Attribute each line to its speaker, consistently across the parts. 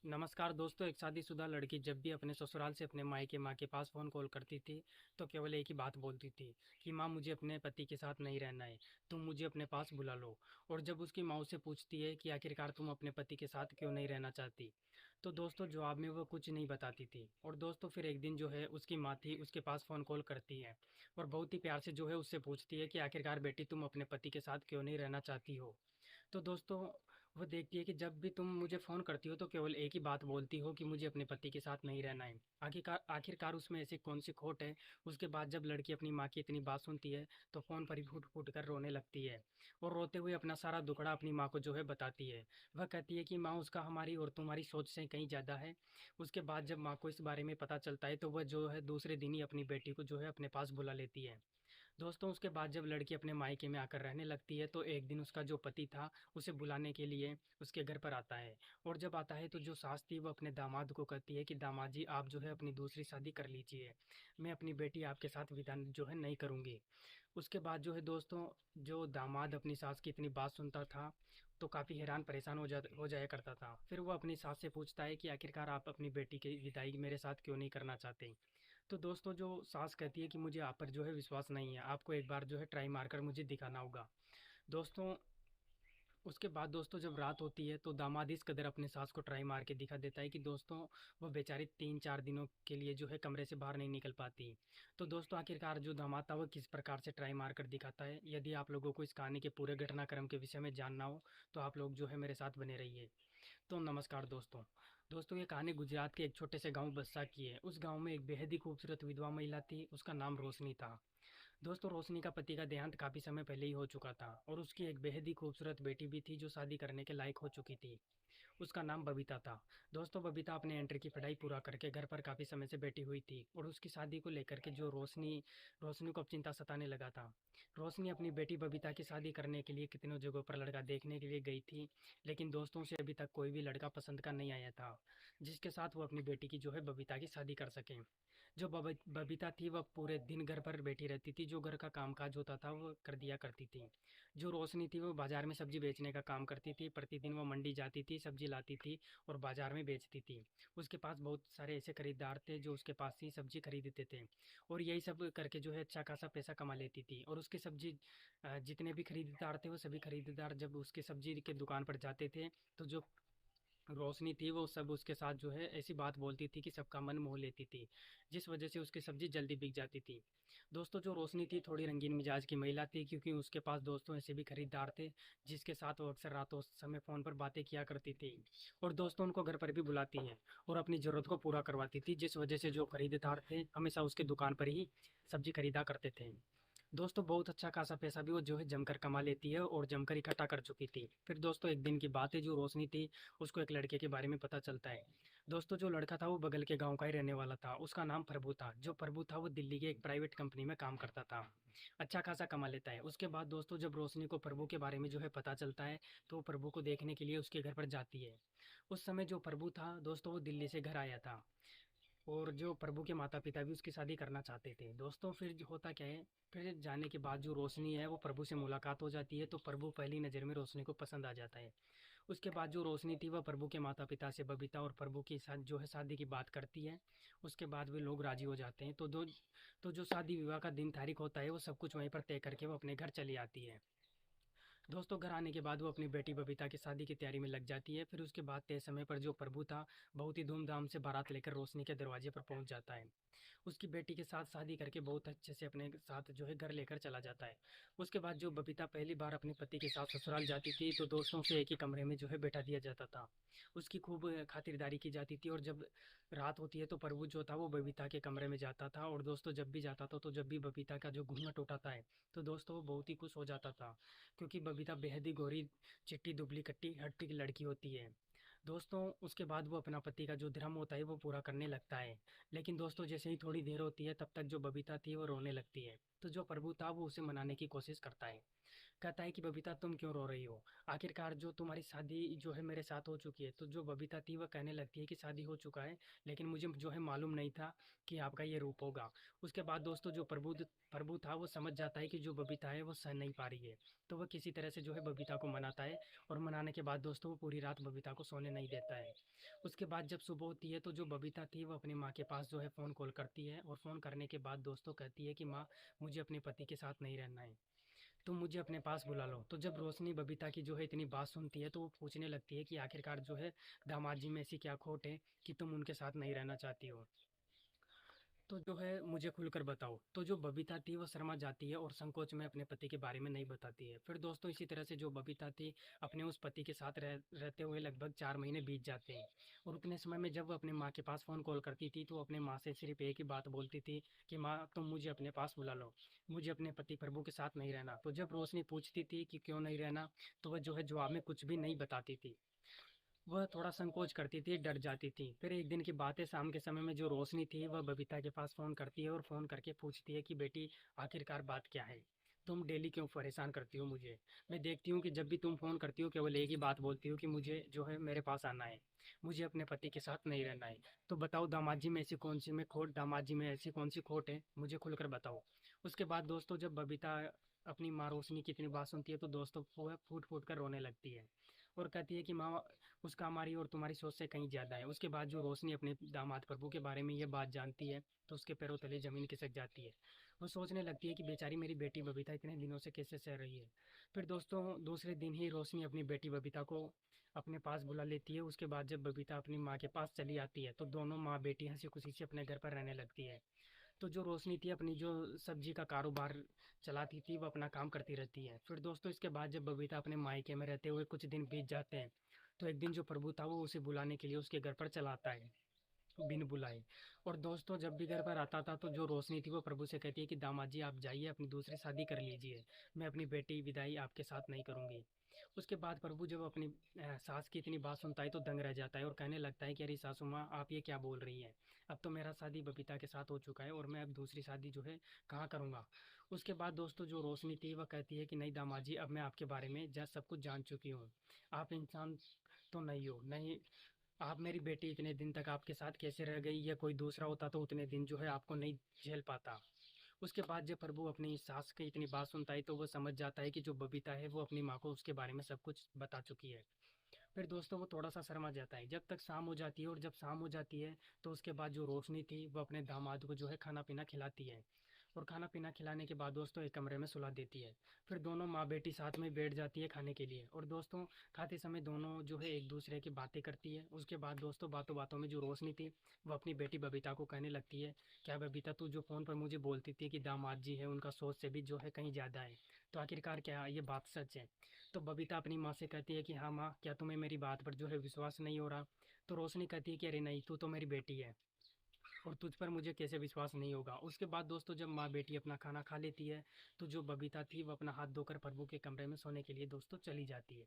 Speaker 1: नमस्कार दोस्तों। एक शादीशुदा लड़की जब भी अपने ससुराल से अपने मायके माँ के पास फ़ोन कॉल करती थी तो केवल एक ही बात बोलती थी कि माँ, मुझे अपने पति के साथ नहीं रहना है, तुम मुझे अपने पास बुला लो। और जब उसकी माँ उससे पूछती है कि आखिरकार तुम अपने पति के साथ क्यों नहीं रहना चाहती, तो दोस्तों जवाब में वो कुछ नहीं बताती थी। और दोस्तों फिर एक दिन जो है उसकी माँ थी उसके पास फ़ोन कॉल करती है और बहुत ही प्यार से जो है उससे पूछती है कि आखिरकार बेटी तुम अपने पति के साथ क्यों नहीं रहना चाहती हो। तो दोस्तों वो देखती है कि जब भी तुम मुझे फ़ोन करती हो तो केवल एक ही बात बोलती हो कि मुझे अपने पति के साथ नहीं रहना है। आखिरकार आखिरकार उसमें ऐसी कौन सी खोट है। उसके बाद जब लड़की अपनी माँ की इतनी बात सुनती है तो फ़ोन पर ही फूट फूट कर रोने लगती है और रोते हुए अपना सारा दुखड़ा अपनी माँ को जो है बताती है। वह कहती है कि माँ, उसका हमारी और तुम्हारी सोच से कहीं ज़्यादा है। उसके बाद जब माँ को इस बारे में पता चलता है तो वह जो है दूसरे दिन ही अपनी बेटी को जो है अपने पास बुला लेती है। दोस्तों उसके बाद जब लड़की अपने मायके में आकर रहने लगती है तो एक दिन उसका जो पति था उसे बुलाने के लिए उसके घर पर आता है। और जब आता है तो जो सास थी वो अपने दामाद को कहती है कि दामाद जी, आप जो है अपनी दूसरी शादी कर लीजिए, मैं अपनी बेटी आपके साथ विदा जो है नहीं करूँगी। उसके बाद जो है दोस्तों, जो दामाद अपनी सास की इतनी बात सुनता था तो काफ़ी हैरान परेशान हो जाया करता था। फिर वो अपनी सास से पूछता है कि आखिरकार आप अपनी बेटी की विदाई मेरे साथ क्यों नहीं करना चाहते। तो दोस्तों जो सास कहती है कि मुझे आप पर जो है विश्वास नहीं है, आपको एक बार जो है ट्राई मारकर मुझे दिखाना होगा। दोस्तों उसके बाद दोस्तों जब रात होती है तो दामाद इस कदर अपने सास को ट्राई मार के दिखा देता है कि दोस्तों वो बेचारी 3-4 दिनों के लिए जो है कमरे से बाहर नहीं निकल पाती। तो दोस्तों आखिरकार जो दामाद था वो किस प्रकार से ट्राई मार कर दिखाता है, यदि आप लोगों को इस कहानी के पूरे घटनाक्रम के विषय में जानना हो तो आप लोग जो है मेरे साथ बने रहिए। तो नमस्कार दोस्तों। दोस्तों ये कहानी गुजरात के एक छोटे से गांव बस्सा की है। उस गांव में एक बेहद ही खूबसूरत विधवा महिला थी, उसका नाम रोशनी था। दोस्तों रोशनी का पति का देहांत काफ़ी समय पहले ही हो चुका था और उसकी एक बेहद ही खूबसूरत बेटी भी थी जो शादी करने के लायक हो चुकी थी। उसका नाम बबीता था। दोस्तों बबीता अपने इंटर की पढ़ाई पूरा करके घर पर काफ़ी समय से बैठी हुई थी और उसकी शादी को लेकर के जो रोशनी रोशनी को अब चिंता सताने लगा था। रोशनी अपनी बेटी बबीता की शादी करने के लिए कितनों जगहों पर लड़का देखने के लिए गई थी, लेकिन दोस्तों से अभी तक कोई भी लड़का पसंद का नहीं आया था जिसके साथ वो अपनी बेटी की जो है बबीता की शादी कर सकें। जो बबीता थी वह पूरे दिन घर पर बैठी रहती थी, जो घर का कामकाज होता था वो कर दिया करती थी। जो रोशनी थी वो बाजार में सब्जी बेचने का काम करती थी, प्रतिदिन वो मंडी जाती थी, सब्जी लाती थी और बाजार में बेचती थी। उसके पास बहुत सारे ऐसे खरीदार थे जो उसके पास ही सब्जी खरीदते थे और यही सब करके जो है अच्छा खासा पैसा कमा लेती थी। और उसके सब्जी जितने भी खरीदार थे वो सभी खरीदार जब उसके सब्जी के दुकान पर जाते थे तो जो रोशनी थी वो सब उसके साथ जो है ऐसी बात बोलती थी कि सबका मन मोह लेती थी, जिस वजह से उसकी सब्जी जल्दी बिक जाती थी। दोस्तों जो रोशनी थी थोड़ी रंगीन मिजाज की महिला थी, क्योंकि उसके पास दोस्तों ऐसे भी खरीदार थे जिसके साथ वो अक्सर रातों समय फ़ोन पर बातें किया करती थी और दोस्तों उनको घर पर भी बुलाती हैं और अपनी ज़रूरत को पूरा करवाती थी, जिस वजह से जो खरीदार थे हमेशा उसके दुकान पर ही सब्जी खरीदा करते थे। दोस्तों बहुत अच्छा खासा पैसा भी वो जो है जमकर कमा लेती है और जमकर इकट्ठा कर चुकी थी। फिर दोस्तों एक दिन की बात है, जो रोशनी थी उसको एक लड़के के बारे में पता चलता है। दोस्तों जो लड़का था वो बगल के गांव का ही रहने वाला था, उसका नाम प्रभु था। जो प्रभु था वो दिल्ली के एक प्राइवेट कंपनी में काम करता था, अच्छा खासा कमा लेता है। उसके बाद दोस्तों जब रोशनी को प्रभु के बारे में जो है पता चलता है तो वो प्रभु को देखने के लिए उसके घर पर जाती है। उस समय जो प्रभु था दोस्तों वो दिल्ली से घर आया था और जो प्रभु के माता-पिता भी उसकी शादी करना चाहते थे। दोस्तों फिर जो होता क्या है, फिर जाने के बाद जो रोशनी है वो प्रभु से मुलाकात हो जाती है तो प्रभु पहली नज़र में रोशनी को पसंद आ जाता है। उसके बाद जो रोशनी थी वह प्रभु के माता-पिता से बबीता और प्रभु के साथ जो है शादी की बात करती है। उसके बाद वे लोग राज़ी हो जाते हैं। तो जो शादी विवाह का दिन तारीख होता है वो सब कुछ वहीं पर तय करके वो अपने घर चली आती है। दोस्तों घर आने के बाद वो अपनी बेटी बबीता की शादी की तैयारी में लग जाती है। फिर उसके बाद तय समय पर जो प्रभु था बहुत ही धूमधाम से बारात लेकर रोशनी के दरवाजे पर पहुंच जाता है। उसकी बेटी के साथ शादी करके बहुत अच्छे से अपने साथ जो है घर लेकर चला जाता है। उसके बाद जो बबीता पहली बार अपने पति के साथ ससुराल जाती थी तो दोस्तों से एक ही कमरे में जो है बैठा दिया जाता था। उसकी खूब खातिरदारी की जाती थी और जब रात होती है तो प्रभु जो था वो बबीता के कमरे में जाता था और दोस्तों जब भी जाता था तो जब भी बबीता का जो घूंघट उठाता है तो दोस्तों वो बहुत ही खुश हो जाता था, क्योंकि बबीता बेहद ही गोरी चिट्टी दुबली कट्टी हट्टी की लड़की होती है। दोस्तों उसके बाद वो अपना पति का जो धर्म होता है वो पूरा करने लगता है। लेकिन दोस्तों जैसे ही थोड़ी देर होती है तब तक जो बबीता थी वो रोने लगती है, तो जो प्रभु था वो उसे मनाने की कोशिश करता है। कहता है कि बबीता तुम क्यों रो रही हो? आखिरकार जो तुम्हारी शादी जो है मेरे साथ हो चुकी है। तो जो बबीता थी वह कहने लगती है कि शादी हो चुका है, लेकिन मुझे जो है मालूम नहीं था कि आपका ये रूप होगा। उसके बाद दोस्तों जो प्रभु था वो समझ जाता है कि जो बबीता है वो सह नहीं पा रही है। तो वह किसी तरह से जो है बबीता को मनाता है, और मनाने के बाद दोस्तों वो पूरी रात बबीता को सोने नहीं देता है। उसके बाद जब सुबह होती है तो जो बबीता थी वो अपनी माँ के पास जो है फ़ोन कॉल करती है, और फ़ोन करने के बाद दोस्तों कहती है कि माँ, मुझे अपने पति के साथ नहीं रहना है, तुम मुझे अपने पास बुला लो। तो जब रोशनी बबीता की जो है इतनी बात सुनती है तो वो पूछने लगती है कि आखिरकार जो है दामाद जी में ऐसी क्या खोट है कि तुम उनके साथ नहीं रहना चाहती हो? तो जो है मुझे खुलकर बताओ। तो जो बबीता थी वो शर्मा जाती है और संकोच में अपने पति के बारे में नहीं बताती है। फिर दोस्तों इसी तरह से जो बबीता थी अपने उस पति के साथ रहते हुए लगभग 4 महीने बीत जाते हैं। और उतने समय में जब वो अपने माँ के पास फ़ोन कॉल करती थी तो अपने माँ से सिर्फ एक ही बात बोलती थी कि माँ तुम मुझे अपने पास बुला लो, मुझे अपने पति प्रभु के साथ नहीं रहना। तो जब रोशनी पूछती थी कि क्यों नहीं रहना, तो वह जो है जवाब में कुछ भी नहीं बताती थी। वह थोड़ा संकोच करती थी, डर जाती थी। फिर एक दिन की बात है, शाम के समय में जो रोशनी थी वह बबीता के पास फ़ोन करती है और फ़ोन करके पूछती है कि बेटी, आखिरकार बात क्या है? तुम डेली क्यों परेशान करती हो मुझे? मैं देखती हूँ कि जब भी तुम फ़ोन करती हो केवल एक ही बात बोलती हो कि मुझे जो है मेरे पास आना है, मुझे अपने पति के साथ नहीं रहना है। तो बताओ दामाद जी में ऐसी कौन सी में खोट दामाद जी में ऐसी कौन सी खोट है, मुझे खुलकर बताओ। उसके बाद दोस्तों जब बबीता अपनी माँ रोशनी की इतनी बात सुनती है तो दोस्तों वह फूट फूट कर रोने लगती है, और कहती है कि माँ, उसका हमारी और तुम्हारी सोच से कहीं ज़्यादा है। उसके बाद जो रोशनी अपने दामाद प्रभु के बारे में ये बात जानती है तो उसके पैरों तले ज़मीन खिसक जाती है। वो सोचने लगती है कि बेचारी मेरी बेटी बबीता इतने दिनों से कैसे सह रही है। फिर दोस्तों दूसरे दिन ही रोशनी अपनी बेटी बबीता को अपने पास बुला लेती है। उसके बाद जब बबीता अपनी माँ के पास चली आती है तो दोनों माँ बेटी हंसी खुशी से अपने घर पर रहने लगती है। तो जो रोशनी थी अपनी जो सब्जी का कारोबार चलाती थी वो अपना काम करती रहती है। फिर दोस्तों इसके बाद जब बबीता अपने मायके में रहते हुए कुछ दिन बीत जाते हैं तो एक दिन जो प्रभु था वो उसे बुलाने के लिए उसके घर पर चला आता है बिन बुलाए। और दोस्तों जब भी घर पर आता था तो जो रोशनी थी वो प्रभु से कहती है कि दामाद जी आप जाइए अपनी दूसरी शादी कर लीजिए, मैं अपनी बेटी विदाई आपके साथ नहीं करूंगी। उसके बाद प्रभु जब अपनी सास की इतनी बात सुनता है तो दंग रह जाता है और कहने लगता है कि अरे सासू माँ आप ये क्या बोल रही हैं? अब तो मेरा शादी बबीता के साथ हो चुका है और मैं अब दूसरी शादी जो है कहाँ करूँगा? उसके बाद दोस्तों जो रोशनी थी वह कहती है कि नहीं दामाद जी, अब मैं आपके बारे में सब कुछ जान चुकी हूँ। आप इंसान तो नहीं हो, नहीं, आप मेरी बेटी इतने दिन तक आपके साथ कैसे रह गई? या कोई दूसरा होता तो उतने दिन जो है आपको नहीं झेल पाता। उसके बाद जब प्रभु अपनी सास की इतनी बात सुनता है तो वो समझ जाता है कि जो बबीता है वो अपनी माँ को उसके बारे में सब कुछ बता चुकी है। फिर दोस्तों वो थोड़ा सा शर्मा जाता है जब तक शाम हो जाती है, और जब शाम हो जाती है तो उसके बाद जो रोशनी थी वो अपने दामाद को जो है खाना पीना खिलाती है, और खाना पीना खिलाने के बाद दोस्तों एक कमरे में सुला देती है। फिर दोनों माँ बेटी साथ में बैठ जाती है खाने के लिए, और दोस्तों खाते समय दोनों जो है एक दूसरे की बातें करती है। उसके बाद दोस्तों बातों बातों में जो रोशनी थी वो अपनी बेटी बबीता को कहने लगती है, क्या बबीता तू जो फ़ोन पर मुझे बोलती थी कि दामाद जी है उनका सोच से भी जो है कहीं ज़्यादा है, तो आखिरकार क्या ये बात सच है? तो बबीता अपनी माँ से कहती है कि हाँ माँ, क्या तुम्हें मेरी बात पर जो है विश्वास नहीं हो रहा? तो रोशनी कहती है कि अरे नहीं, तू तो मेरी बेटी है और तुझ पर मुझे कैसे विश्वास नहीं होगा। उसके बाद दोस्तों जब माँ बेटी अपना खाना खा लेती है तो जो बबीता थी वो अपना हाथ धोकर प्रभु के कमरे में सोने के लिए दोस्तों चली जाती है।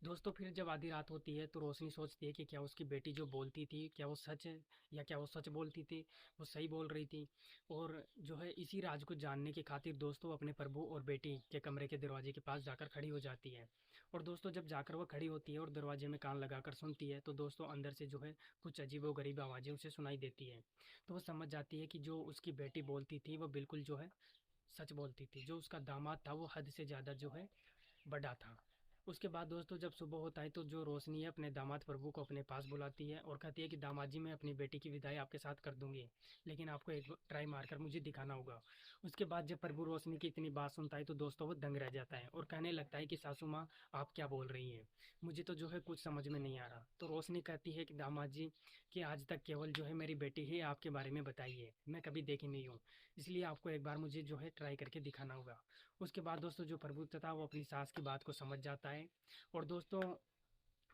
Speaker 1: दोस्तों फिर जब आधी रात होती है तो रोशनी सोचती है कि क्या उसकी बेटी जो बोलती थी क्या वो सच है, या क्या वो सच बोलती थी, वो सही बोल रही थी। और जो है इसी राज को जानने की खातिर दोस्तों अपने प्रभु और बेटी के कमरे के दरवाजे के पास जाकर खड़ी हो जाती है। और दोस्तों जब जाकर वो खड़ी होती है और दरवाजे में कान लगाकर सुनती है तो दोस्तों अंदर से जो है कुछ अजीब व गरीब आवाज़ें उसे सुनाई देती है। तो वो समझ जाती है कि जो उसकी बेटी बोलती थी वो बिल्कुल जो है सच बोलती थी। जो उसका दामाद था वो हद से ज़्यादा जो है बड़ा था। उसके बाद दोस्तों जब सुबह होता है तो जो रोशनी है अपने दामाद प्रभु को अपने पास बुलाती है और कहती है कि दामाद जी मैं अपनी बेटी की विदाई आपके साथ कर दूंगी, लेकिन आपको एक ट्राई मारकर मुझे दिखाना होगा। उसके बाद जब प्रभु रोशनी की इतनी बात सुनता है तो दोस्तों वो दंग रह जाता है और कहने लगता है कि सासू माँ आप क्या बोल रही हैं, मुझे तो जो है कुछ समझ में नहीं आ रहा। तो रोशनी कहती है कि दामाद जी कि आज तक केवल जो है मेरी बेटी ही आपके बारे में बताई है, मैं कभी देखी नहीं हूँ, इसलिए आपको एक बार मुझे जो है ट्राई करके दिखाना होगा। उसके बाद दोस्तों जो प्रभु था वो अपनी सास की बात को समझ जाता है। और दोस्तों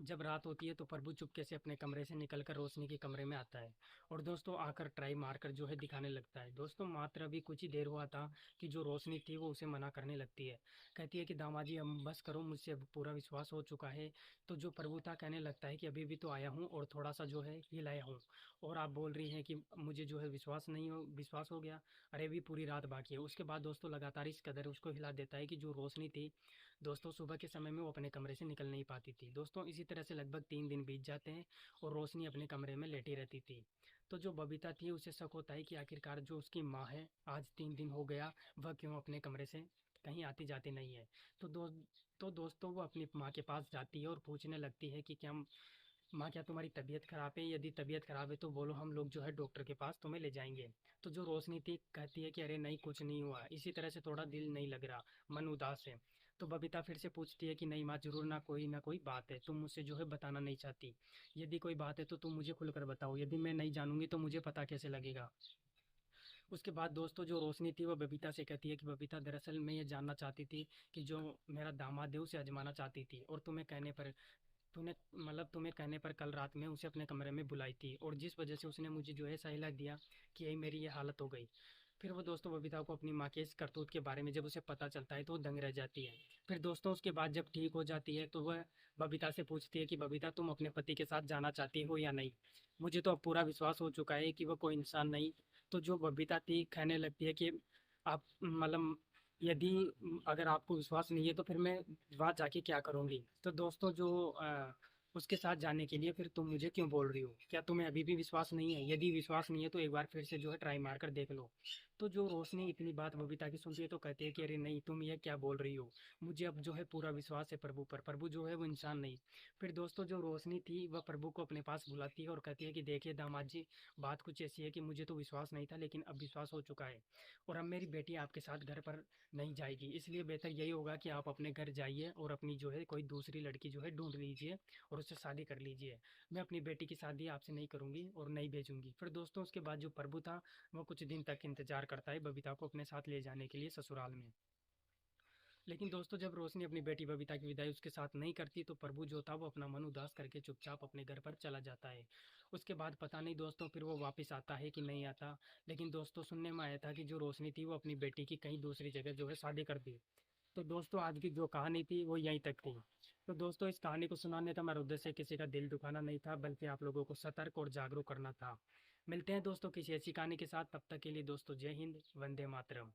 Speaker 1: जब रात होती है तो प्रभु चुपके से अपने कमरे से निकलकर रोशनी के कमरे में आता है, और दोस्तों आकर ट्राई मारकर जो है दिखाने लगता है। दोस्तों मात्र अभी कुछ ही देर हुआ था कि जो रोशनी थी वो उसे मना करने लगती है, कहती है कि दामाजी अब बस करो, मुझसे अब पूरा विश्वास हो चुका है। तो जो प्रभु था कहने लगता है कि अभी भी तो आया हूँ और थोड़ा सा जो है ये लाया हूँ, और आप बोल रही हैं कि मुझे जो है विश्वास हो गया, अरे अभी पूरी रात बाकी है। उसके बाद दोस्तों लगातार इस कदर उसको हिला देता है कि जो रोशनी थी दोस्तों सुबह के समय में वो अपने कमरे से निकल नहीं पाती थी। दोस्तों इसी तरह से लगभग 3 दिन बीत जाते हैं और रोशनी अपने कमरे में लेटी रहती थी। तो जो बबीता थी उसे शक होता है कि आखिरकार जो उसकी माँ है, आज 3 दिन हो गया, वह क्यों अपने कमरे से कहीं आती जाती नहीं है। तो दो तो दोस्तों वो अपनी माँ के पास जाती है और पूछने लगती है कि क्या माँ, क्या तुम्हारी तबीयत खराब है? यदि तबीयत खराब है तो बोलो, हम लोग जो है डॉक्टर के पास तुम्हें ले जाएंगे। तो जो रोशनी थी कहती है कि अरे नहीं, कुछ नहीं हुआ, इसी तरह से थोड़ा दिल नहीं लग रहा, मन उदास है। तो बबीता फिर से पूछती है कि नहीं माँ, जरूर ना कोई बात है, तुम मुझसे जो है बताना नहीं चाहती। यदि कोई बात है तो तुम मुझे खुलकर बताओ, यदि मैं नहीं जानूंगी तो मुझे पता कैसे लगेगा। उसके बाद दोस्तों जो रोशनी थी वो बबीता से कहती है कि बबीता, दरअसल मैं ये जानना चाहती थी कि जो मेरा दामाद है उसे आजमाना चाहती थी, और तुम्हें कहने पर कल रात में उसे अपने कमरे में बुलाई थी, और जिस वजह से उसने मुझे जो है सहला दिया कि यही मेरी ये हालत हो गई। फिर वो दोस्तों बबीता को अपनी माँ के इस करतूत के बारे में जब उसे पता चलता है तो वो दंग रह जाती है। फिर दोस्तों उसके बाद जब ठीक हो जाती है तो वह बबीता से पूछती है कि बबीता, तुम अपने पति के साथ जाना चाहती हो या नहीं? मुझे तो अब पूरा विश्वास हो चुका है कि वह कोई इंसान नहीं। तो जो बबीता थी कहने लगती है कि आप यदि अगर आपको विश्वास नहीं है तो फिर मैं वहाँ जाके क्या करूँगी? तो दोस्तों जो उसके साथ जाने के लिए फिर तुम मुझे क्यों बोल रही हो? क्या तुम्हें अभी भी विश्वास नहीं है? यदि विश्वास नहीं है तो एक बार फिर से जो है ट्राई मार कर देख लो। तो जो रोशनी इतनी बात बबीता की सुनती है तो कहती है कि अरे नहीं, तुम ये क्या बोल रही हो? मुझे अब जो है पूरा विश्वास है प्रभु पर, प्रभु जो है वो इंसान नहीं। फिर दोस्तों जो रोशनी थी वह प्रभु को अपने पास बुलाती है और कहती है कि देखिए दामाद जी, बात कुछ ऐसी है कि मुझे तो विश्वास नहीं था लेकिन अब विश्वास हो चुका है, और अब मेरी बेटी आपके साथ घर पर नहीं जाएगी, इसलिए बेहतर यही होगा कि आप अपने घर जाइए और अपनी जो है कोई दूसरी लड़की जो है ढूंढ लीजिए और उससे शादी कर लीजिए। मैं अपनी बेटी की शादी आपसे नहीं करूंगी और नहीं भेजूंगी। फिर दोस्तों उसके बाद जो प्रभु था वो कुछ दिन तक इंतजार करता है बबीता को अपने साथ ले जाने के लिए ससुराल में। लेकिन दोस्तों जब रोशनी अपनी बेटी बबीता की विदाई उसके साथ नहीं करती तो प्रभु जो था वो अपना मन उदास करके चुपचाप अपने घर पर चला जाता है। उसके बाद पता नहीं दोस्तों फिर वो वापस आता है कि नहीं आता। लेकिन दोस्तों सुनने में आया था कि जो रोशनी थी वो अपनी बेटी की कहीं दूसरी जगह जो है शादी कर दी। तो दोस्तों आज की जो कहानी थी वो यहीं तक थी। तो दोस्तों इस कहानी को सुनाने का मेरा उद्देश्य किसी का दिल दुखाना नहीं था, बल्कि आप लोगों को सतर्क और जागरूक करना था। मिलते हैं दोस्तों किसी ऐसी कहानी के साथ, तब तक के लिए दोस्तों जय हिंद, वंदे मातरम।